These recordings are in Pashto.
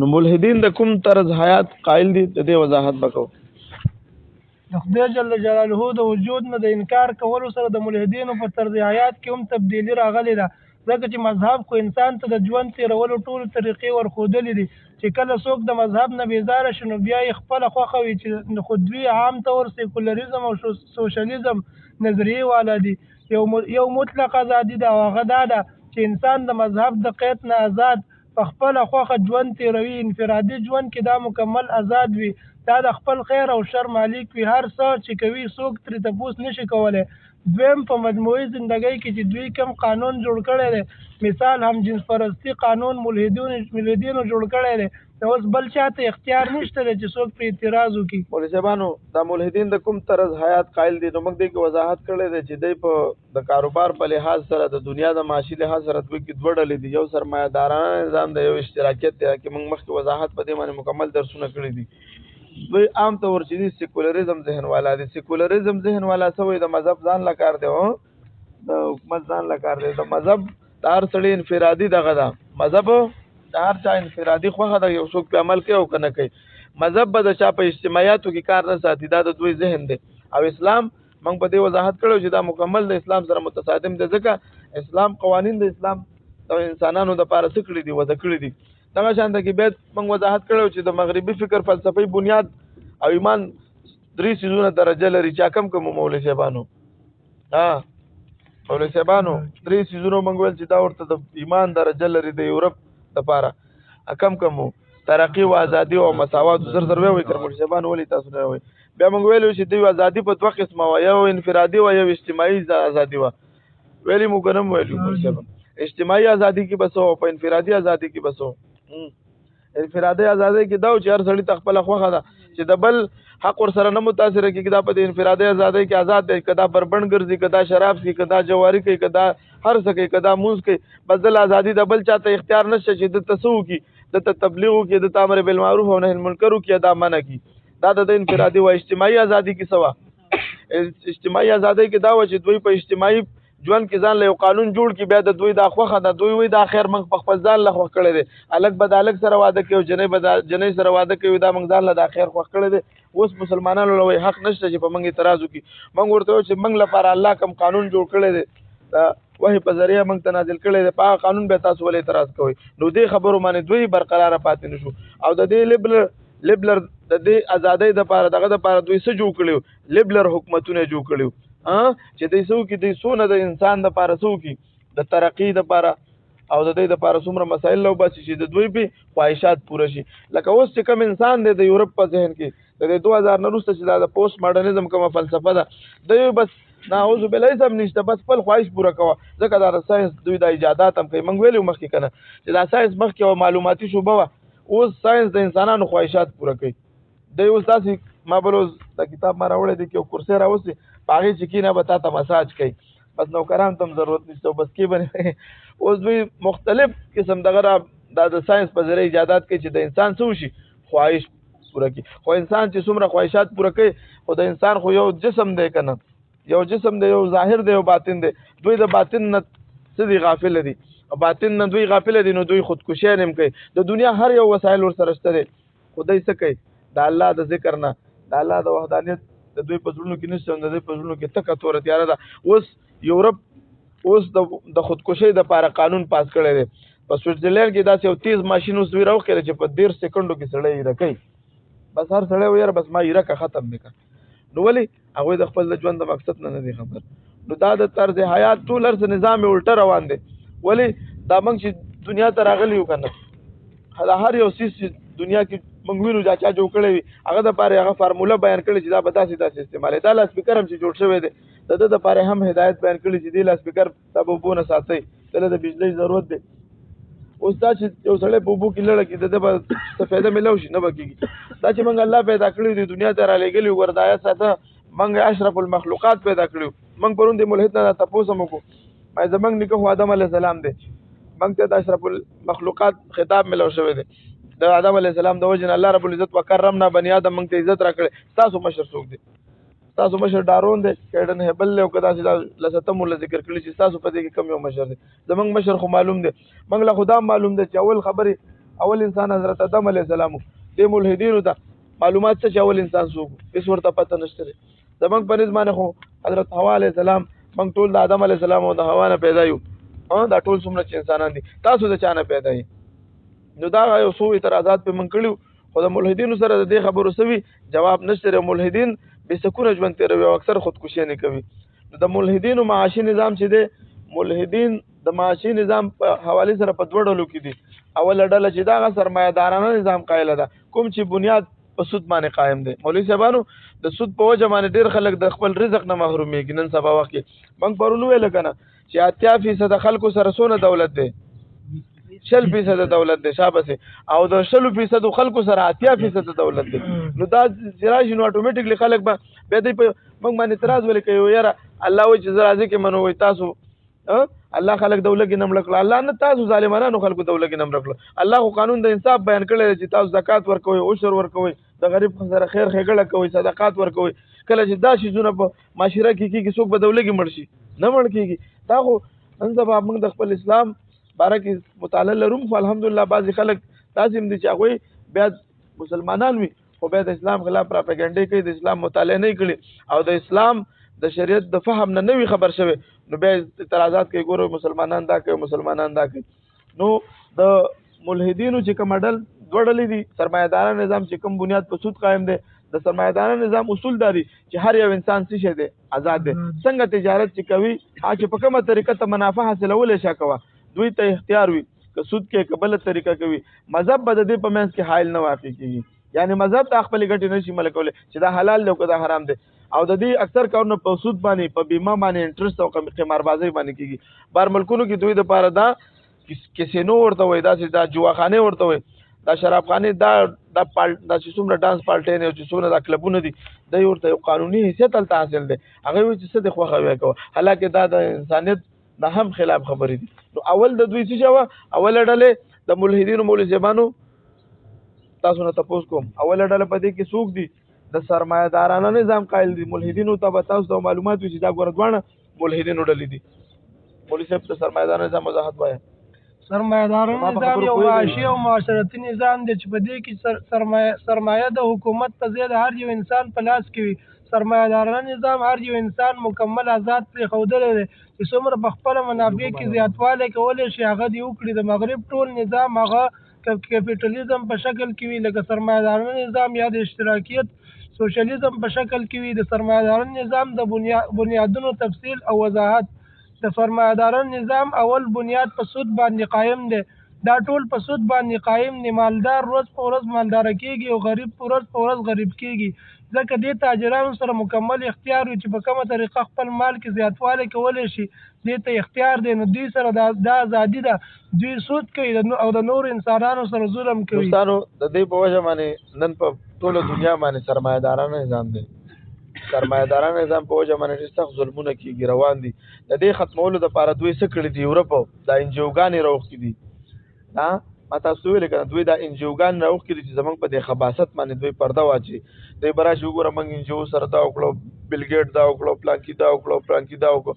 نو ملحدین د کوم طرز حیات قائل دي د دې وضاحت وکړو. د خدای جل جلاله د وجود نه د انکار کولو سره د ملحدینو په طرز حیات کې هم تبدیلی راغلی ده، ځکه چې مذهب خو انسان ته د ژوند تېرولو ټولو طریقې ورښودلې دي چې کله څوک د مذهب نه بیزاره شي نو بیا یې خپله خوښه وي چې خو دوی عام طور سیکولریزم او سوشلیزم نظریې والا دي. یو مطلق ازادي ده او هغه دا ده چې انسان د مذهب د قید نه آزاد په خپله خوښه ژوند تېروي. انفرادي ژوند کې دا مکمل آزاد وي، دا د خپل خیر او شر مالک وي، هر څه چې کوي څوک ترې تپوس نشي کولی. دویم په مجموعي زندګۍ کې چې دوی کوم قانون جوړ کړی دی، مثال هم جنس پرستی قانون ملحدینو جوړ کړی دی، نو اوس بل چاته اختیار نشته دی چې څوک پرې اعتراض وکړي. مولوي صاحبانو دا ملحدین د کوم طرز حیات قائل دي؟ نو موږ دې کې وضاحت کړی دی چې دوی په د کاروبار په لحاظ سره د دنیا د معاشي لحاظ سره دوی کې دوه ډلې دي، یو سرمایه‌دارانه نظام دی، یو اشتراکیت دی، چې موږ مخکې وضاحت په دې باندې مکمل درسونه کړي دي. دوی عام طور چې دي سیکولریزم ذهن والا دي. سیکولریزم ذهن والا څه وایي؟ د مذهب ځان له کار دی، د حکومت ځان له کار دی. د مذهب د هر سړي انفرادي دغه ده، مذهب د هر چا انفرادي خوښه ده، یو څوک په عمل کوي او که نه کوي. مذهب به د چا په اجتماعیاتو کې کار نه ساتي، دا د دوی ذهن دی. او اسلام موږ په دې وضاحت کړو چې دا مکمل د اسلام سره متصادم دی، ځکه اسلام قوانین د اسلام د انسانانو د پاره څه کړي دي؟ وضع کړي دي. دغه شان د کې بیا موږ وضاحت کړو چې د مغربي فکر فلسفي بنیاد او ایمان درې سیزونه درجه لري. چا کم کوم مولوي صاحبانو؟ مولوي صاحبانو درې سیزونه موږ ویل چې دا ورته د ایمان درجه لري د یورپ لپاره. کم کوم ترقی او ازادي او مساوات زر زر وی کړ مولوي صاحبانو، ولې تاسو نه وی؟ بیا موږ ویلو چې د ازادي په دوه قسمه و، یو انفرادي او یو اجتماعي ازادي و. ویلي موږ نه ویلو مولوي صاحب اجتماعي ازادي کې بسو، په انفرادي ازادي کې بسو. انفرادي ازادي کې دا چې هر سړی خپل خوخه ده چې د بل حق ور سره نه متاثر کیږي. دا په انفرادي ازادي کې آزاد دی، کدا بربند ګرځي، کدا شراب څښي، کدا جواری کوي، کدا هر څه کوي، کدا موز کوي. بس د ازادي د بل چاته اختیار نشته چې د تسو کی، د تبلیغ کی، د امر بالمعروف او نهی المنکر کی، دا منع کی. دا د انفرادي او اجتماعي ازادي کې سوا. اجتماعي ازادي کې دا و چې دوی په اجتماعي ژوند کې ځان له یو قانون جوړ کی، بیا د دوی د خوخه د دوی وي د اخر موږ په خپل ځان له خوخ کړی دی. الګ به د الګ سره واده کوي، جنې به د جنې سره واده کوي، دا موږ ځان له د اخر خوخ کړی دی. اوس مسلمانانو له حق نشته چې په موږ اعتراض وکړي. موږ ورته چې موږ لپاره الله کوم قانون جوړ کړی دی، دا وحی په ذریعہ موږ ته نازل کړی دی، په قانون به تاسو ولې اعتراض کوئ؟ نو دې خبرو باندې دوی برقرار پاتې نشو. او د دې لیبلر د دې ازادۍ د لپاره دغه د لپاره دوی څه جوړ کړیو؟ لیبلر حکومتونه جوړ کړیو چې دوی څو کې دوی سونه د انسان د لپاره څو کې د ترقی د لپاره او د دې لپاره څومره مسایل لو بس چې د دوی په خواهشات پوره شي. لکه اوس چې کوم انسان دی د یورپ په ذهن کې د 2000 نه وروسته چې دا د پوسټ ماډرنزم کومه فلسفه ده، دوی بس نعوذ بالله سم نشته، بس خپل خواهش پوره کوه. ځکه دا ساينس دوی د ایجادات هم کوي. موږ ویلو مخکې کنه چې دا ساينس مخکې او معلوماتي شوبه وه، اوس ساينس د انسانانو خواهشات پوره کوي. د اوس تاسو ما بلوز د کتاب ما راوړی دی کې کورسې راوستي پاغې چې کینه به تا ته مساج کوي، بس نوکران تم ضرورت نشته، بس کې بنه. اوس دوی مختلف قسم دغه د ساينس په ذریعہ ایجادات کوي چې د انسان څه وشي خواهش پوره کوي. خو انسان چې څومره خواهشات پوره کوي، خو د انسان خو یو جسم دی کنه، یو جسم دی، یو ظاهر دی، یو باطن دی. دوی د باطن نه څه دي غافل دي، باطن نه دوی غافل دي، نو دوی خودکشي هم کوي. د دنیا هر یو وسایل ور سره شته دي، خدای څه کوي؟ د الله د ذکر نه، د الله د وحدانیت د دوی په زړونو کې نشته، د دوی په زړونو کې تکه توره تیاره ده. اوس یورپ اوس د خودکشي د لپاره قانون پاس کړی دی. په سویټزرلینډ کې داسې یو تیز ماشین اوس دوی راوښکلی چې په 13 سکندو کې سړی ایره کوي. بس هر سړی ویره بس ما ایره که ختم دی که. نو ولې هغوی د خپل ژوند د مقصد نه دی خبر. نو دا د طرز حیات ټول هر څه نظام یې الټه روان دی. ولې دا موږ چې دنیا ته راغلي یو که نه، دا هر یو څیز چې دنیا کې موږ وینو دا چا جوړ کړی وي، هغه دپاره هغه فارموله بیان کړي چې دا به داسې داسې استعمالوي. دا لاسپیکر هم چې جوړ شوی دی، د ده دپاره هم هدایت بیان کړي چې دې لاسپیکر دا به اوبو نه ساتئ، دله د بجلۍ ضرورت دی. اوس دا چې یو سړی په اوبو کې لړه کړي، د ده به څه فایده میلاو شي؟ نه به کېږي. دا چې موږ الله پیدا کړي دي، دنیا ته رالېږلي ور د آیت ساته، موږ اشرف المخلوقات پیدا کړي. موږ پرون د ملحد نه تپوس هم وکړو، زموږ نیکه خو آدم علیه السلام دی، موږ ته د اشرف المخلوقات خطاب میلاو شوی دی. د آدم علیه السلام د وجه نه الله رب العزت وکرمنا بني آدم موږ ته عزت راکړی. ستاسو مشر څوک دی؟ ستاسو مشر ډارون دی، کیډن هبل له کدا چې لسته مولا ذکر کړی چې ستاسو په دې کې کم یو مشر دی. زمونږ مشر خو معلوم دی، موږ له خدا معلوم دی چې اول خبرې اول انسان حضرت آدم علیه السلام د ملحدینو ته معلومات څه چې اول انسان څوک هیڅ ورته پته نشته دی زمونږ په نظم باندې خو حضرت حوا علیه السلام موږ ټول د آدم علیه السلام او د حوا نه پیدا یو دا ټول څومره چې انسانان دي تاسو د چا نه پیدا یې نو دا یو څو اعتراضات په من کړیو خو د ملحدینو سره د دې خبرو سوي جواب نشته دی ملحدین بې سکونه ژوند تېروي او اکثر خودکشي نه کوي د ملحدینو معاشي نظام چې دی ملحدین د معاشي نظام په حواله سره په دوه ډولو کې دي اوله ډله چې دا سرمایه دارانه نظام قایله ده کوم چې بنیاد په سود باندې قائم دی مولوی صاحبانو د سود په وجه باندې ډیر خلک د خپل رزق نه محرومېږي نن سبا وخت کې موږ پرونو ویل کنه چې 80% خلکو سره سونه دولت دی 60% دولت دی شابه او د 60% خلکو سره 80% دولت دی نو دا سراج نو اتوماتیکلی خلک به دې په موږ باندې اعتراض ولې کوي یاره الله وایي چې زراځي کې منو وي تاسو الله خلق دولت کې نمړ کړل الله نه تاسو ظالمانو خلکو دولت کې نمړ کړل الله خو قانون د انصاف بیان کړی چې تاسو زکات ورکوي عشر ورکوي د غریب سره خیر ښېګړه کوي صدقات ورکوي کله چې دا شیزونه په معاشره کې کېږي څوک به دولت کې مړ شي نه مړ کېږي دا خو نن سبا موږ د خپل اسلام باره کې مطالعه لروم خو الحمدلله بعضې خلک داسې هم دي چې هغوی بیا مسلمانان وي خو بیا د اسلام خلاف پراپګنډې کوي د اسلام مطالعه نه کړي او د اسلام د شریعت د فهم نه نوي خبر شوی نو بیا اعتراضات کوي ګورو مسلمانان دا کوي مسلمانان دا کوي نو د ملحدینو چې کوم ډل دوه ډلې دي سرمایه‌دارانه نظام چې کوم بنیاد په سود قائم دی د سرمایه‌دارانه نظام اصول داري چې هر یو انسان څه شه دی آزاد دی څنګه تجارت چې کوي چې په کومه طریقه ته منافع حاصلول شي کوي دوی ته اختیار وي که سود کې قبل طریقه کوي مذهب به د دې په منځ کې حایل نه واقع کیږي یعنی مذهب ته خپل ګټې نشي ملکول چې دا حلال دی او که دا حرام دی او د دې اکثر کارونه په سود باندې په بیمه باندې انټرست او قماربازي باندې کیږي بار ملکونو کې دوی د پاره دا کسینو ورته وای دا چې دا جواخانه ورته وای دا شرابخانه دا چې څومره ډانس پالټي نه او چې څومره دا کلبونه دي د ورته یو قانوني حیثیت تل حاصل دي هغه وی چې څه د خوخه وای کوي حالکه دا د انسانیت نه هم خلاف خبرې دي نو اول د دوی څه جواب اول ډله د ملحدینو مولوی زبانو تاسو نه تاسو کوم اول ډله په دې کې څوک دي د سرمایه‌دارانه نظام قائل دي ملحدینو ته به تاسو د معلومات چې دا ګوردوانه ملحدینو ډلې دي مولوی صاحب ته سرمایه‌دارانه نظام وضاحت وایي سرمایه‌دارانه نظام یو معاشي او معاشرتي نظام دی چې په دې کې سرمایه د حکومت په ځای د هر یو انسان په لاس کې وي سرمایه‌دارانه نظام هر یو انسان مکمل آزاد پرېښودلی دی چې څومره په خپله منابع کې زیاتوالی کولی شي هغه دې وکړي د مغرب ټول نظام هغه کیپیټالیزم په شکل کې وي لکه سرمایه‌دارانه نظام یا د اشتراکیت سوشلیزم په شکل کې وي د سرمایه‌دارانه نظام د بنیادونو تفصیل او وضاحت د سرمایه‌دارانه نظام اول بنیاد په سود باندې قائم دی دا ټول په سود باندې قائم دی مالدار ورځ په ورځ مالداره کېږي او غریب ورځ په ورځ غریب کېږي ځکه دې تاجرانو سره مکمل اختیار وي چې په کومه طریقه خپل مال کې زیاتوالی کولی شي دې ته اختیار دی نو دوی سره دا ازادي ده دوی سود کوي او د نور انسانانو سره ظلم کوي دوستانو د دې په وجه باندې نن په ټوله دنیا باندې سرمایه‌دارانه نظام دی سرمایه‌دارانه نظام په وجه باندې ډېر سخت ظلمونه کېږي روان دي د دې ختمولو دپاره دوی څه کړي دي یورپ دا انجیوګانې راوښتي دي ما تاسو ویل کنه دوی دا انجیوګان راوښتي دي چې زمونږ په دې خباثت باندې دوی پرده واچي دوی به راشي وګوره موږ انجیو سره دا وکړو بل ګیټ دا وکړو پلانکي دا وکړو پلانکي دا وکړو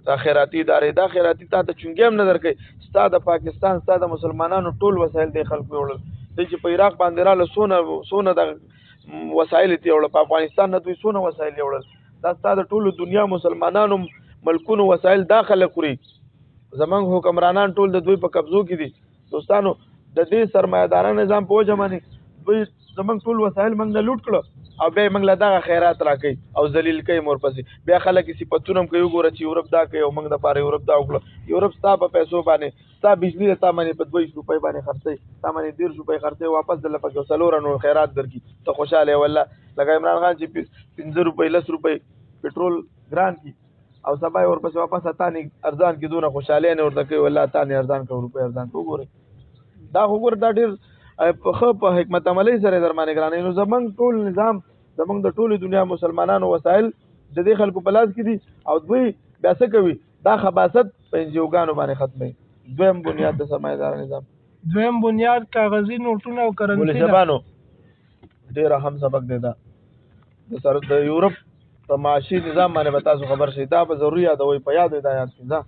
دا خیراتي ادارې دا خیراتي تا ته چونګې هم نه درکوي ستا د پاکستان ستا د مسلمانانو ټول وسایل دی خلکو وړل دوی چې په عراق باندې راله سونه د وسایل یې وړل په افغانستان نه دوی سونه وسایل یې وړل دا ستا د ټولو دنیا مسلمانانو ملکونو وسایل دا خلک خوري زمونږ حکمرانان ټول د دوی په قبضو کې دي دوستانو د دې سرمایه‌دارانه نظام په وجه باندې دوی زمونږ ټول وسایل موږ نه لوټ کړه او بیا موږ له دغه خیرات راکوي او ذلیل کوي ورپسې بیا خلک یې صفتونه هم کوي وګوره چې یورپ دا کوي او موږ دپاره یورپ دا وکړه یورپ ستا په پیسو باندې ستا بجلي د تا باندې په 22 روپۍ باندې خرڅوي تا باندې 13 روپۍ خرڅوي واپس درله پکې 4 نور خیرات درکړي ته خوشحاله والله لکه عمران خان چې 15 روپۍ 10 روپۍ پټرول ګران کړي او سبا یې ورپسې واپس اتانې ارزان کې دونه خوشحالي نه ورته کوي والله اتانې ارزان کړه روپۍ ارزان کړه وګورئ دا وګوره دا ډېر په حکمت عملۍ سره در باندې ګرانوي نو زمونږ ټول نظام زمونږ د ټولې دنیا مسلمانانو وسایل د دې خلکو په لاس کې دي او دوی بیا څه کوي دا خباثت په انجیوګانو باندې ختموي دویم بنیاد د سرمایه‌دار نظام دویم بنیاد کاغذي نوټونه او کرنسي مولوي صاحبانو ډېر اهم سبق دی دا د یورپ په معاشي نظام باندې به تاسو خبر شئ دا به ضروري یادوئ په یاد دا یاد کړئ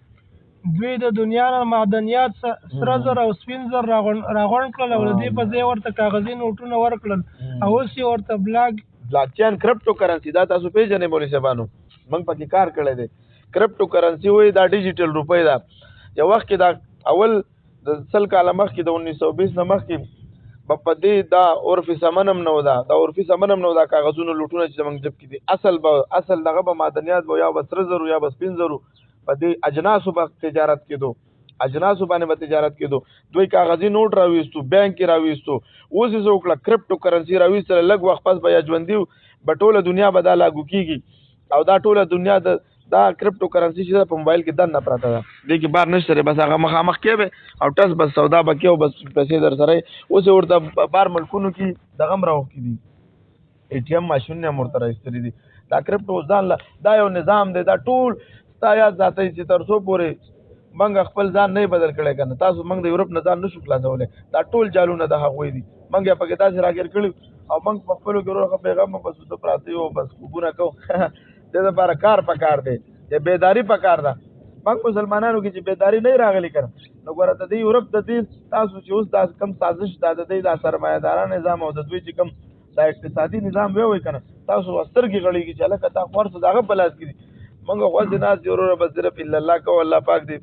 دوی د دنیا نه معدنیات سره زر او سپین زر راغونډ کړل او د دې په ځای ورته کاغذي نوټونه ورکړل او اوس یې ورته بلاک چین کرپټو کرنسي دا تاسو پیژنئ مولوي صاحبانو موږ پکې کار کړی دی کرپټو کرنسي وایي دا ډیجیټل روپۍ ده یو وخت کې دا اول د 100 کاله مخکې د 1920 نه مخکې په دې دا عرفي ثمن هم نه و دا عرفي ثمن هم نه و دا کاغذونو لوټونه چې زموږ جب کې دي اصل دغه به معدنیات به یا به سره زرو یا به سپین زرو په دې اجناسو به تجارت کېدو اجناسو باندې به تجارت کېدو دوی کاغذي نوټ راویستو بانک کې راویستو اوس یې وکړه کرپټو کرنسي راویستله لږ وخت پس به یا ژوندي به ټوله دنیا به دا لاګو کېږي او دا ټوله دنیا دا کرپټو کرنسي چې په موبایل کې دننه پراته ده دې کې بار نشته بس هغه مخامخ کې به او ټس بس سودا به کې او بس پیسې در سره اوس ورته بار ملکونو کې دغه هم راوښتي دي ای ټي ایم ماشینونه هم ورته راایستلي دي دا کرپټو ځان دا یو نظام دی دا ټول ستا یاد ساتئ چې تر څو پورې موږ خپل ځان نه بدل کړی که نه تاسو موږ د یورپ نه ځان نشو خلاصولی دا ټول جالونه د هغوی دي موږ یې پکې داسې راګیر کړي او موږ په خپلو کې ورور پیغام بس د پراته یو بس خوبونه کوو دې لپاره کار پکار دی د بیداری پکار ده موږ مسلمانانو کې چې بیداری نه راغلی کړه نو ګوره د دې یورپ د دې تاسو چې اوس دا کم سازش دا د دې دا سرمایه‌داران نظام او د دوی چې کم دا اقتصادي نظام وی کنه تاسو سترګې غړېږي چې لکه تا ورته دغه په لاس کې دي موږ خو ځینې ناس ورور بس صرف الا الله کو الله پاک دی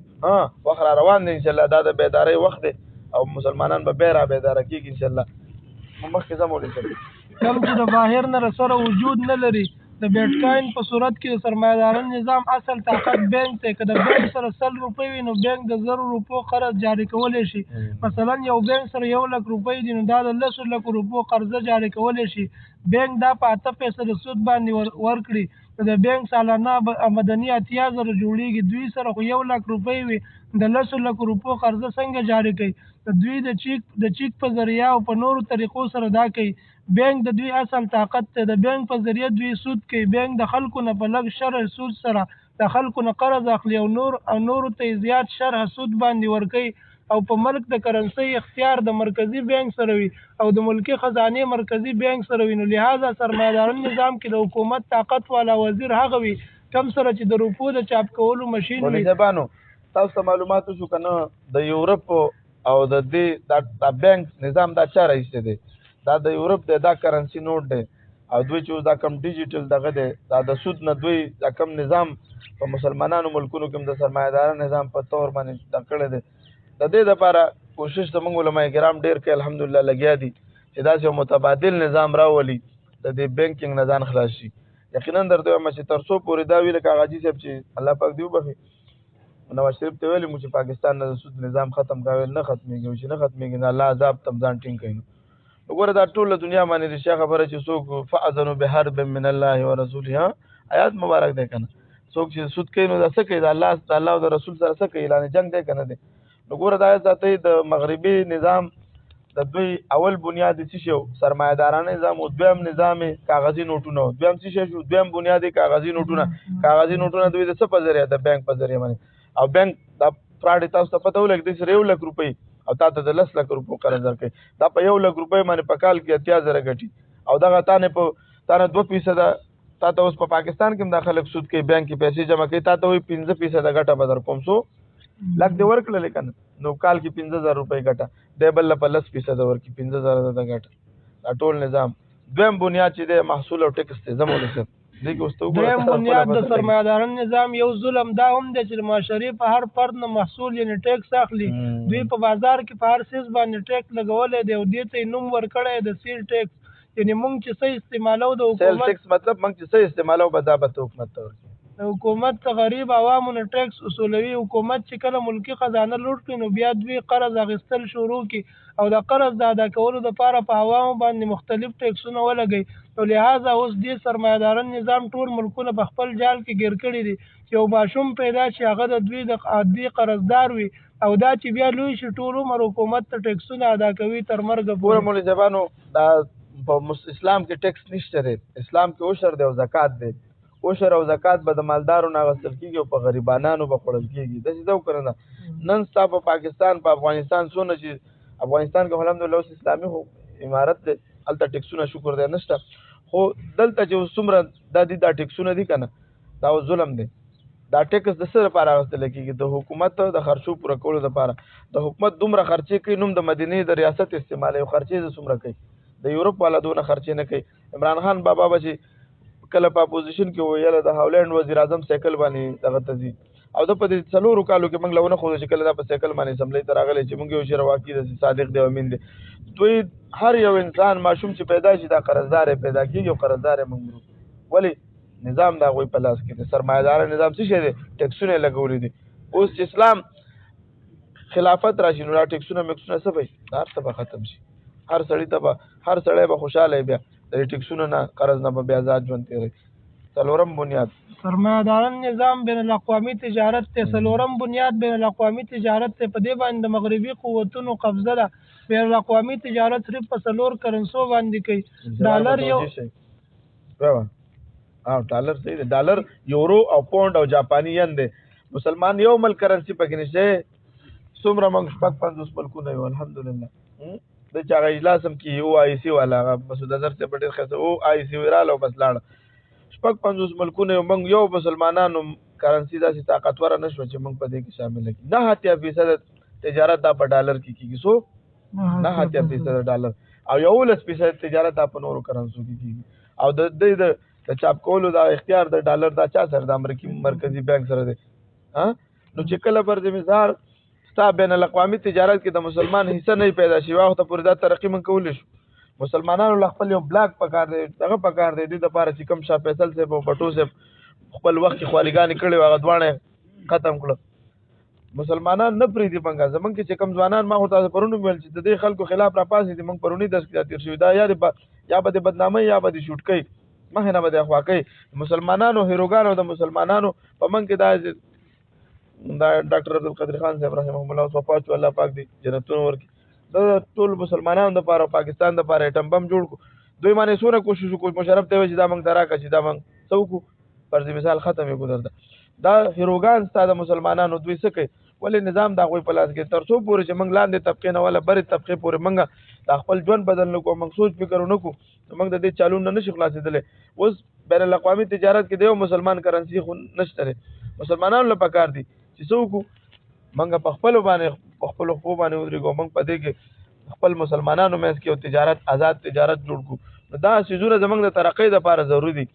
وخت را روان دی ان شاء الله دا د بیداری وخت دی او مسلمانان به بیره بیداره کېږي ان شاء الله مخکې زموږ کم چې د باهر نه سره وجود نه لري د بیټکاین په صورت کې د سرمایه‌داران نظام اصل طاقت بانک ته که د بانک سره 100 روپۍ وي نو بانک د 100 روپو قرض جاری کولی شي مثلا یو بانک سره 1 لک روپۍ دي نو دا د 10 لکو روپو قرضه جاری کولی شي بانک دا په 8% سود باندې ورکړي د بانک سالانه آمدنی 80,000 جوړیږي دوی سره خو 1 لک روپۍ وي د 10 لکو روپو قرضه څنګه جاری کوي دوی د چیک په ذریعہ او په نورو طریقو سره دا کوي بانک د دوی اصل طاقت ته د بانک په ذریعہ دوی سود کوي بانک د خلکو نه په لږ شرح سود سره د خلکو نه قرض اخلي او نورو ته زیات شرح سود باندې ورکوي او په ملک د کرنسۍ اختیار د مرکزی بانک سره وي او د ملکی خزانه مرکزی بانک سره وي نو لہذا سرمایه‌داران نظام کې د حکومت طاقت والا وزیر هغه وي کم سره چې د روپو د چاپ کولو ماشين وي تاسو ته معلومات شو کنه د یورپ او د دې د بانک نظام دا چا راځي دی دا د یورپ دا کرنسی نوٹ دی او دوی چې دا کم ډیجیټل دغه دی دا د سود نه دوی دا کم نظام په مسلمانانو ملکونو کې د سرمایه‌دار نظام په تور باندې دا کړی دی د دې لپاره کوشش د موږ علماء کرام ډیر کې الحمدلله لګیا دي چې دا یو متبادل نظام راولي د دې بانکینګ نه ځان خلاص شي یقینا درته وایم چې تر څو پورې دا ویل کاغذي صاحب چې الله پاک دی وبخي نواز شریف ته ویلي مو چې پاکستان نه د سود نظام ختم کاوه نه ختمېږي چې نه ختمېږي نه الله عذاب تم ځان ټینګ کوي وګوره دا ټول دنیا باندې رښتیا خبره چې څوک فاذنوا بحرب من الله ورسوله آیات مبارک ده کنه څوک چې سود کوي نو دا څه کوي الله او د رسول سره څه کوي اعلان جنگ دی کنه دی وګوره دا ذاتي د مغربي نظام د دوی اول بنیادی څه شو سرمایه‌دارانه نظام او دویم نظام کاغذي نوټونه دویم څه شو دویم بنیادی کاغذي نوټونه دوی د څه په ذریعہ د بانک په ذریعہ باندې او بانک دا فراډ تاسو ته پته ولګي چې 1 لک روپۍ او تاسو ته 10 لک روپۍ قرض ورکړي دا په 1 لک روپۍ باندې په کال کې 80,000 غټي او دا تانه 2% تاسو اوس په پاکستان کې داخله سود کې بانک کې پیسې جمع کوي تاسو وي 15% غټه بدر کوم سو لک دی ورکړل کنه نو کال کې 15000 روپۍ غټه ډبل په 10% ورکړي 15000 د غټه ټول نظام دویم بنیاد چې د محصول او ټیکس ته زموږ څخه دریم بنیاد د سرمایه‌داران نظام یو ظلم دا هم دی چې معاشري په هر فرد نه محصول یعنی ټیکس اخلي دوی په بازار کې په هر څیز باندې ټیکس لګولې دی او دې ته نوم ورکړی د سیل ټیکس یعنی موږ چې څه استعمالو د حکومت سیل ټیکس مطلب موږ چې څه استعمالو بدابت حکومت ته ورکړي د حکومت ته غریب عوامو نه ټیکس اصولوي حکومت چې کله ملکی خزانه لوټ کړي نو بیا دوی قرض اخیستل شروع کړي او د قرض د ادا کولو لپاره په عوامو باندې مختلف ټیکسونه ولګي نو لہذا اوس دې سرمایه‌داران نظام ټول ملکونه په خپل جال کې ګیر کړي دي چې یو ماشوم پیدا شي هغه د دوی د عادي قرضدار وي او دا چې بیا لوی شي ټول عمر حکومت ته ټیکسونه ادا کوي تر مرګه پورې مولوي ځبانو دا په اسلام کې ټیکس نشته دی اسلام کې عشر دی او زکات دی عشر او زکات به د مالدارو نه غوښتل کېږي او په غریبانو به خوړل کېږي داسې څه وکړه نن ستا په پاکستان په افغانستان څونه چې افغانستان کې الحمدلله اوس اسلامي امارت دی هلته ټیکسونه شکر دی نشته خو دلته چې څومره دا ټیکسونه دي که نه دا ظلم دی دا ټیکس د څه لپاره اخیستل کېږي؟ د حکومت د خرچو پوره کولو لپاره. د حکومت دومره خرچې کوي نوم د مدینې د ریاست استعمالوي، خرچې د څومره کوي؟ د یورپ والا دونه خرچې نه کوي. عمران خان بابا به چې کله په اپوزیشن کې ویله د هالند وزیر اعظم سایکل باندې دغه ته ځي او د په دې 4 کالو کې موږ لونه خو چې کله دا په سایکل باندې اسمبلی ته راغلی چې موږ یو شی واقعي د صادق دی او امین دی. دوی هر یو انسان ماشوم چې پیدا شي دا قرضدار پیدا کېږي او قرضدار موږ ولی نظام دا غوي په لاس کې دی. سرمایه‌دار نظام څه شی دی؟ ټیکسونه لګولې دي. اوس چې اسلام خلافت راشي نو را ټیکسونه مکسونه څه وي؟ هر څه به ختم شي. هر سړی به خوشاله بیا د ټیکسونو نه قرض نه به بیا آزاد ژوند تیری. څلورم بنیاد سرمایه‌داران نظام بین الاقوامي تجارت ته. څلورم بنیاد بین الاقوامي تجارت ته. په دې باندې د مغربي قوتونو قبضه ده. بین الاقوامي تجارت صرف په 4 کرنسو باندې کوي. ډالر یو ډالر صحیح دی. ډالر یورو او پاونډ او جاپانی ین دی. مسلمان یو ملک کرنسی پکې نشته. څومره موږ 50 ملکونه یو الحمدلله. د چا اجلاس هم کې او آی سی والا مسعود اظهر ته په ډېر خسته او آی سی وراله بس لاړه. 50 ملکونه موږ یو مسلمانانو کرنسی داسې طاقتور نه شو چې موږ په دې کې شامل کړي. 9% تجارت دا په ډالر کې کیږي. سو 9% ډالر او 11% تجارت دا په نورو کرنسو کې کیږي. او د چاپ کولو دا اختیار د ډالر دا چا سره د امریکای مرکزی بانک سره دی. نو چې کله پر دې مثال ستا بین الاقوامي تجارت کې د مسلمان حصہ نه پیدا شي وخت پورې دا ترقی من کولې شو. مسلمانانو له خپل یو بلاک پکار دی دغه پکار دی د لپاره چې کم شاه فیصل صاحب او بټو صاحب خپل وخت کې خواریګانې کړي هغه دوانه ختم کړو. مسلمانان نه پریدي بنګا زمونږ کې چې کم ځوانان ما هوته پرونو ویل چې د دې خلکو خلاف را پاسې دي موږ پرونی 10 کې تیر شوی دا یا به بدنامي یا به شوټ کوي مخه نه به خوا کوي. مسلمانانو هیروګانو د مسلمانانو په من کې دا ډاکټر عبدالقادر خان صاحب رحمه الله وفات شو الله پاک دی جنتونو ورکړي. د ټول مسلمانانو د لپاره پاکستان د لپاره اټم بم جوړ کو. دوی باندې سوره کوشش وکړ مشرف ته چې دا موږ دراکه چې دا موږ څوک پر دې مثال ختم یې ګذرده. دا هیروګان ستاسو مسلمانانو دوی څه کوي ولې نظام دا غوي په لاس کې تر څو پورې چې موږ لاندې طبقه نه ولا بری طبقه پورې موږ د خپل ژوند بدل نکو موږ سوچ فکر نکو موږ د دې چالو نه نشو خلاصېدل. اوس بین الاقوامي تجارت کې د یو مسلمان کرنسی خو نشته. مسلمانانو لپاره کار دي چې څوک موږ په خپل باندې په خپل خو باندې ودرېږو موږ په دې کې خپل مسلمانانو مېس کې تجارت آزاد تجارت جوړ کو. دا سيزونه زمونږ د ترقۍ لپاره ضروری دي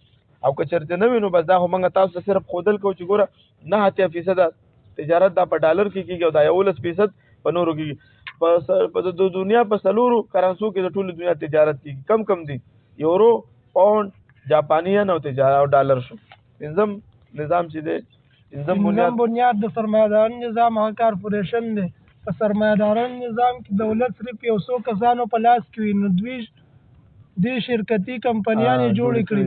او که چېرته نه وینو بس دا خو موږ تاسو صرف خودل کو چې ګوره 9% تجارت دا په ډالر کې کیږي او دا 11% په نورو کې په د دنیا په سلورو کرنسو کې د ټولو دنیا تجارت کیږي. کم دي یورو پاونډ جاپانی ین او تجارت او ډالر شو. پنځم نظام چې دی پنځم بنیاد د سرمایه‌دارانو نظام هغه کارپوریشن دی. په سرمایه‌دارانو نظام کې دولت صرف یو څو کسانو په لاس کې وي نو دوی شرکتي کمپنیانې جوړې کړي.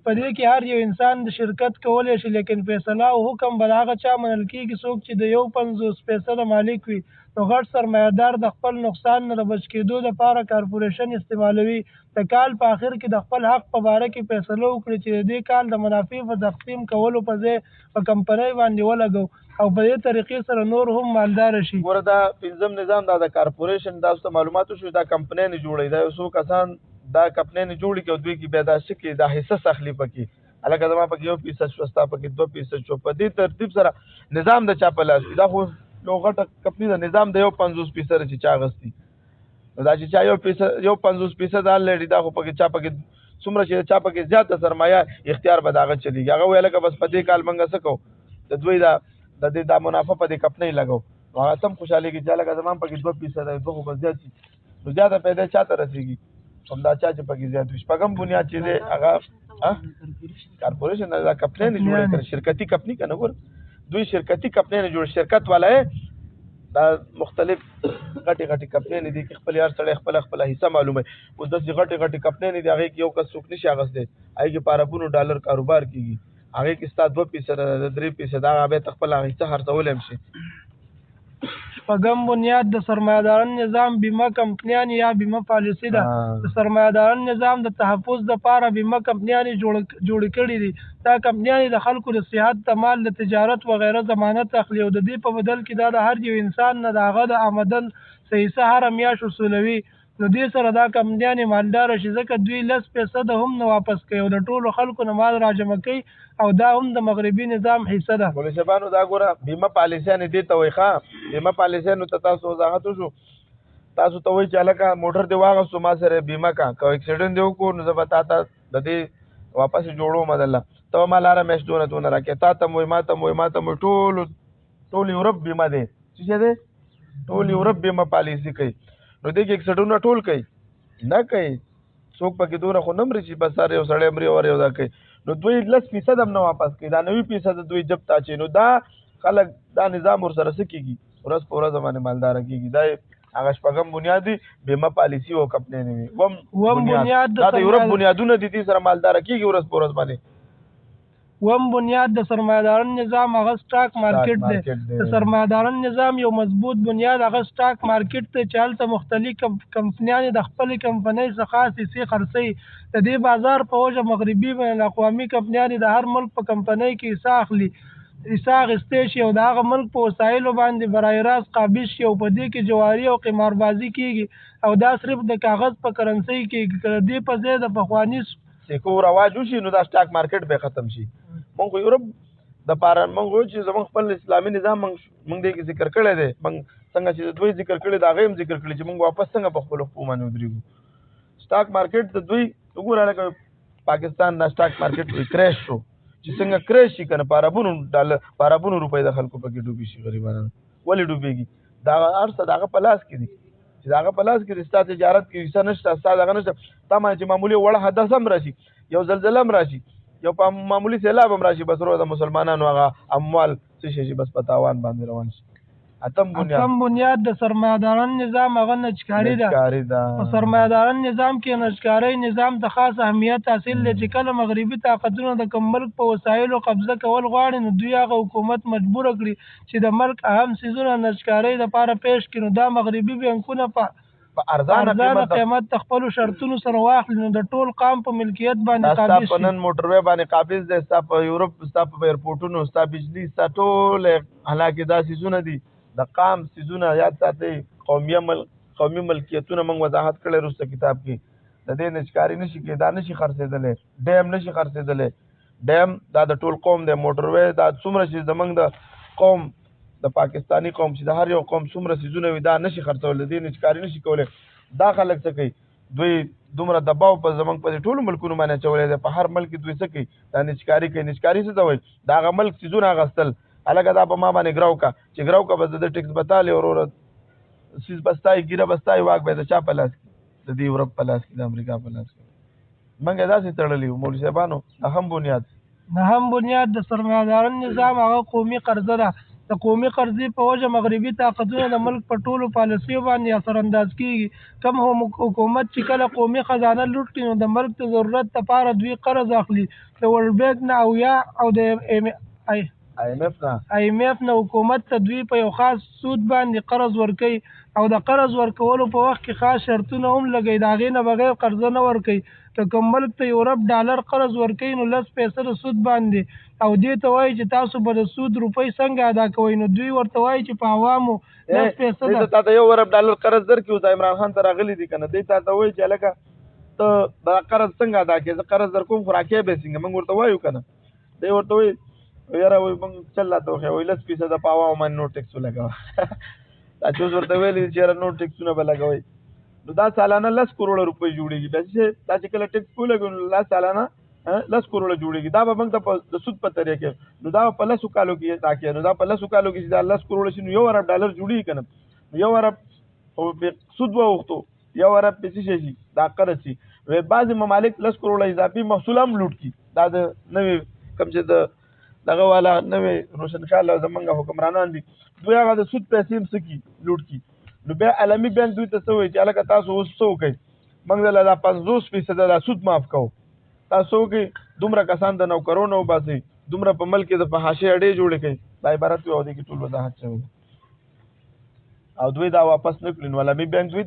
په دې کې هر یو انسان د شرکت کولی شي لیکن فیصله او حکم به هغه چا منل کېږي څوک چې د 50% مالک وي. نو غټ سرمایه‌دار د خپل نقصان نه بچ کېدو لپاره کارپوریشن استعمالوي. د کال په آخر کې د خپل حق په باره کې فیصله وکړي چې د دې کال د منافع په تقسیم کولو په ځای په کمپنۍ باندې ولګو او په دې طریقې سره نور هم مالدار شي. ګوره دا پنځم نظام دا د کارپوریشن تاسو معلوماتو شو دا کمپنۍ نه جوړي دا یو څو کسان دا کمپنۍ نه جوړي کې دوی کې بیا دا شکه دا حصہ سخلی پکې الګا زما پکې 1% شوستا پکې 2% شو. په دې ترتیب سره نظام د چا په لاس دا خو یو غټه کمپنۍ د نظام د 50% چې چا غستی دا چې چا یو 50% الریډي دا خو پکې چا پکې څومره چې چا پکې زیاته سرمایه اختیار به داغه چلیږي. هغه ویل که بس په دې کال منګه سکو د دوی د دې د منافع په دې کمپنۍ لګو هغه تم خوشاله کې چې لکه زمان پکې 2% دوه خو زیات نو زیاته پیدا چاته رسیږي هم دا چا چې پکې زیات وي. شپږم بنیاد چې دی هغه کارپوریشن دا کمپنۍ نه جوړه کړ شرکتي کمپنۍ کنه ګور دوی شرکتي کمپنۍ نه جوړ شرکت والا دا مختلف غټي کمپنۍ دي کې خپل یار سره خپل حصہ معلومه او د غټي کمپنۍ دي هغه کې یو کس څوک نشي اغسته هغه کې پارابونو ډالر کاروبار کیږي هغه کې ستا 2% 3% هغه به خپل حصہ خرڅول هم شي. شپږم بنیاد د سرمایه‌دارانو نظام بیمه کمپنیانې یا بیمه پالیسي ده. د سرمایه‌دارانو نظام د تحفظ لپاره بیمه کمپنیانې جوړې کړي دي. دا کمپنیانې د خلکو د صحت د مال د تجارت وغیره ضمانت اخلي او د دې په بدل کې دا د هر یو انسان نه د هغه د آمدن صحیح هر میاشت وصولوي. نو دې سره دا کمپنیانې مالداره شي ځکه دوی 10% هم نه واپس کوي او د ټولو خلکو نه مال راجمع کوي او دا هم د مغربي نظام حصه ده. مولوي صاحبانو دا ګوره بیمه پالیسیانې دې ته وایي ښه بیمه پالیسیانو ته تاسو وضاحت وشو تاسو ته وایي چې هلکه موټر دې واغستو ما سره بیمه کا که اکسیډنټ دې وکړو نو زه به تا ته د دې واپس جوړوم دله ته ما لاره میاشت دونه راکړې تا ته مو ما ته مو ټول یورپ بیمه دی څه شی دی ټول یورپ بیمه پالیسي کوي نو دې کې اکسیډنټونه ټول کوي نه کوي څوک پکې دونه خو نه مري چې بس هر یو سړی مري او یو دا کوي نو دوی 10% هم نه واپس کوي دا 90% دوی جب تا چې نو دا خلک دا نظام ورسره څه کېږي ورځ په ورځ باندې مالداره کېږي دا هغه شپږم بنیادي بیمه پالیسي او کمپنۍ نه وي وم بنیاد دا د یورپ بنیادونه دي دې سره مالداره کېږي ورځ په ورځ باندې وم بنیاد د سرمایه‌داران نظام هغه سټاک مارکیټ دی د سرمایه‌داران نظام یو مضبوط بنیاد هغه سټاک مارکیټ دی چې هلته مختلف کمپنیانې د خپلې کمپنۍ څخه حصې خرڅوي د دې بازار په وجه مغربي بین الاقوامي کمپنیانې د هر ملک په کمپنۍ کې حصه اخلي حصه اخیستی شي او د هغه ملک په وسایلو باندې برای راست قابض شي او په دې کې جواري او قماربازي کېږي او دا صرف د کاغذ په کرنسۍ کې که د دې په ځای د پخواني سکو رواج وشي نو دا سټاک مارکیټ به ختم شي مونږ خو یورپ د پاره مونږ وایو چې زموږ خپل اسلامي نظام مونږ دې کې ذکر کړی دی مونږ څنګه چې دوی ذکر کړی دا هغه هم ذکر کړی چې مونږ واپس څنګه په خپلو خپو باندې ودرېږو سټاک مارکیټ د دوی وګوره لکه پاکستان دا سټاک مارکیټ کرېش شو چې څنګه کرېش شي که نه په اربونو روپۍ د خلکو پکې ډوبې شي غریبانو ولې ډوبېږي دا هر څه د هغه په لاس کې دي چې د هغه په لاس کې دي ستا تجارت کې حصه نشته ستا دغه نشته تا باندې چې معمولي وړه حدث هم راشي یو زلزله هم راشي یو په معمولي سیلاب هم راشي بس روز د مسلمانانو هغه اموال څه شي بس په تاوان باندې روان شي اتم بنیاد د سرمایه‌داران نظام هغه نچکاري ده په سرمایه‌داران نظام کې نچکارۍ نظام ته خاص اهمیت حاصل دی چې کله مغربي طاقتونه د کوم ملک په وسایلو قبضه کول غواړي نو دوی هغه حکومت مجبوره کړي چې د ملک اهم څیزونه نچکارۍ دپاره پیش کړي نو دا مغربي بانکونه په ارزانه قیمت د خپلو شرطونو سره واخلي نو د ټول قام په ملکیت باندې قابض شي ستا په نن موټروی باندې قابض دی ستا په یورپ ستا په ایرپورټونو ستا بجلي ستا ټول حالانکې دا څیزونه دي د قام څیزونه یاد ساتئ قومي ملکیتونه موږ وضاحت کړی وروسته کتاب کې د دې نچکاري نشي کې دا نشي خرڅېدلی ډیم نشي خرڅېدلی ډیم دا د ټول قوم دی موټروی دا څومره چې زموږ د قوم د پاکستانی قوم چې د هر یو قوم څومره څیزونه وي دا نشي خرڅولی دې نچکاري نشي کولی دا خلک څه کوي دوی دومره دباو په زموږ په ټولو ملکونو باندې اچولی دی په هر ملک دوی څه کوي دا نچکاري کوي نچکاري څه ته وایي د هغه ملک څیزونه اخیستل هلکه دا په ما باندې ګراو کا چې ګراو کا به د ټیکس بتالې وروره سیز بستای ګیره بستای واک به د چا په لاس کې د دې یورپ په لاس کې د امریکا په لاس کې موږ داسې تړلي وو مولوي صاحبانو نهم بنیاد د سرمایه‌داران نظام هغه قومي قرضه ده د قومي قرضې په وجه مغربي طاقتونه د ملک په ټولو پالیسیو باندې اثرانداز کېږي کوم حکومت چې کله قومي خزانه لوټ کړي نو د ملک د ضرورت لپاره دوی قرض اخلي د ورلډ بانک نه او د IMF نه حکومت ته دوی په یو خاص سود باندې قرض ورکوي او د قرض ورکولو په وخت کې خاص شرطونه هم لګوي د هغې نه بغیر قرضه نه ورکوي که کوم ملک ته یورپ ډالر قرض ورکوي نو 10% سود باندې او دې ته وایي چې تاسو به د سود روپۍ څنګه ادا کوئ نو دوی ورته وایي چې په عوامو 10% تا ته یو یورپ ډالر قرض درکړي اوس عمران خان ته راغلی دي که نه دی تا ته وایي چې هلکه ته دا قرض څنګه ادا کړې زه قرض در کوم خو راکې به څنګه موږ ورته وایو که نه دی ورته وایي یاره وایي موږ چل راته وښیه وایي 10% په عوامو باندې نور ټیکس ولګوه دا چې اوس ورته ویلي چې یاره نور ټیکسونه به لګوئ نو دا سالانه 10 کروڑه روپۍ جوړېږي بیا چې دا چې کله ټیکس ولګوي نو لا سالانه 10 کروڑه جوړېږي دا به موږ ته د سود په طریقې نو دا په 10 کالو کې راکړي نو دا په 10 کالو کې چې دا 10 کروڑه شي نو یو ارب ډالر جوړېږي که نه یو ارب سود ووښتو یو ارب پیسې شي دا قرض شي بعضې ممالک 10 کروڑه اضافي محصول هم لوټ کړي دا د نوې کوم چې د دغه والا نوې روشنخیال زمونږ حکمرانان دي دوی هغه د سود پیسې هم څه کړي لوټ کړي نو بیا عالمي بانک دوی ته څه وایي چې هلکه تاسو اوس څه وکړئ موږ دله دا 50% دا سود معاف کوو تاسو وکړئ دومره کسان د نوکرونو وباسئ دومره په ملک کې د فحاشۍ اډې جوړې کړئ دا عبارت وي او دې کې ټول وضاحت شوی او دوی دا واپس نه کړي نو عالمي بانک دوی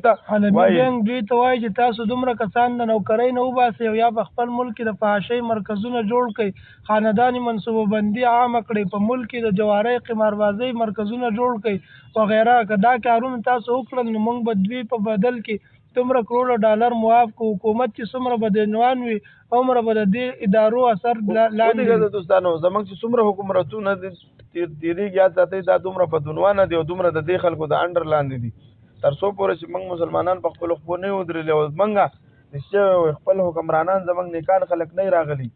ته وایي چې تاسو دومره کسان د نوکرۍ نه وباسئ او یا په خپل ملک کې د فحاشۍ مرکزونه جوړ کړئ خانداني منصوبه بندي عامه کړئ په ملک کې د جوارۍ قماربازۍ مرکزونه جوړ کړئ وغیره که دا کارونه تاسو وکړل نو موږ به دوی په بدل کې دومره کروڑه ډالر معاف کو حکومت چې څومره به د عنوان وي عمره به د دې ادارو اثر لاندې ودې دوستانو زمونږ چې څومره حکومتونه دي تیریږي یاد ساتئ دا دومره په دنوانه دي او دومره د دې خلکو د انډر لاندې دي تر څو پورې چې موږ مسلمانان په خپلو خپو نه ودرېدلي او موږ نشته خپل حکمرانان زمونږ نیکان خلک نه راغلي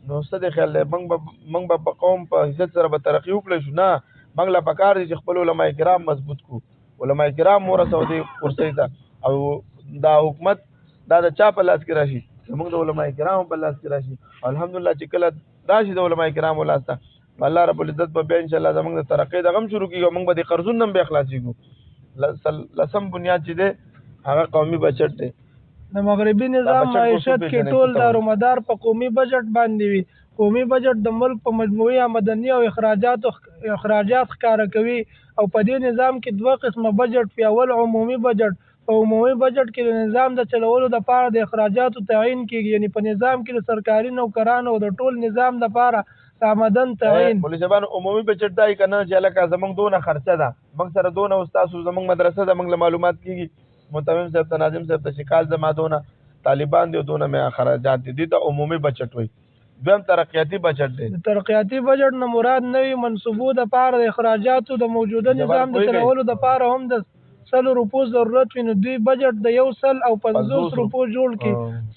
نو څه دی خیال دی موږ به په قوم په عزت سره به ترقي وکړی شو نه موږ له پکار دي چې خپل علما کرام مضبوط کړو علما کرام ورسو دې کرسۍ ته او دا حکومت دا د چا په لاس کې راشي زموږ د علما کرامو په لاس کې راشي الحمدلله چې کله راشي د علما کرامو لاس ته الله رب العزت به بیا انشاءالله زموږ د ترقۍ دغه هم شروع کېږي موږ به د قرضونو هم بیا خلاصېږو لسم بنیاد چې دی هغه قومي بچت دی د مغربي نظام معیشت کې ټول دارومدار په قومي بجټ باندې وي قومي بجټ د ملک په مجموعي آمدني او اخراجات ښکاره کوي او په دې نظام کې دوه قسمه بجټ وي اول عمومي بجټ په عمومي بجټ کې د نظام د چلولو لپاره د اخراجاتو تعیین کیږي یعنی په نظام کې د سرکاري نوکرانو او د ټول نظام لپاره آمدن تعیین مولوي صاحبان عمومي بجټ دا که نه چې لکه زمونږ دونه خرچه ده موږ سره دونه استاسو زمونږ مدرسه ده موږ له معلومات کېږي متمم صاحب ته ناظم صاحب ته شکال زما دونه طالبان دي دونه مې خراجات دي ته عمومي بجټ وایي دویم ترقیاتي بجټ دی د ترقیاتي بجټ نه مراد نوي منصوبو د پاره د اخراجاتو د موجوده نظام د چلولو د پاره هم د 100 روپو ضرورت وي نو دوی بجټ د 150 روپو جوړ کړي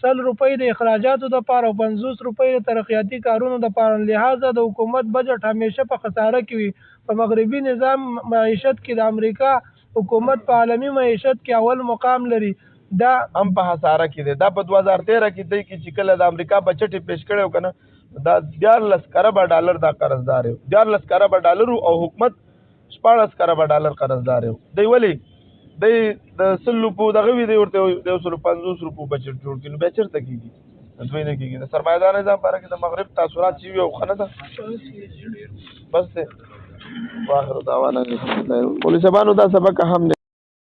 100 روپۍ د اخراجاتو د پاره او 50 روپۍ د ترقیاتي کارونو د پاره لہذا د حکومت بجټ همیشه په خساره کې وي په مغربي نظام معیشت کې د امریکا حکومت په عالمي معیشت کې اول مقام لري دا هم په خساره کې دی دا په 2013 کې دی چې کله د امریکا بجټ پیش کړو کنه دا 14 کروڑ ډالر دا قرضدار یو 14 کروڑ ډالر او حکومت 14 کروڑ ډالر قرضدار یو دی ولی دی د سلو په دغه وی دی ورته 250 روپو بجټ جوړ کړي نو به چیرته کیږي دوی نه کیږي د سرمایدار نظام لپاره کې د مغرب تاثیرات شي او خنه ده بس ته واخر دعوانا الحمدلله پولیس باندې دا سبق هم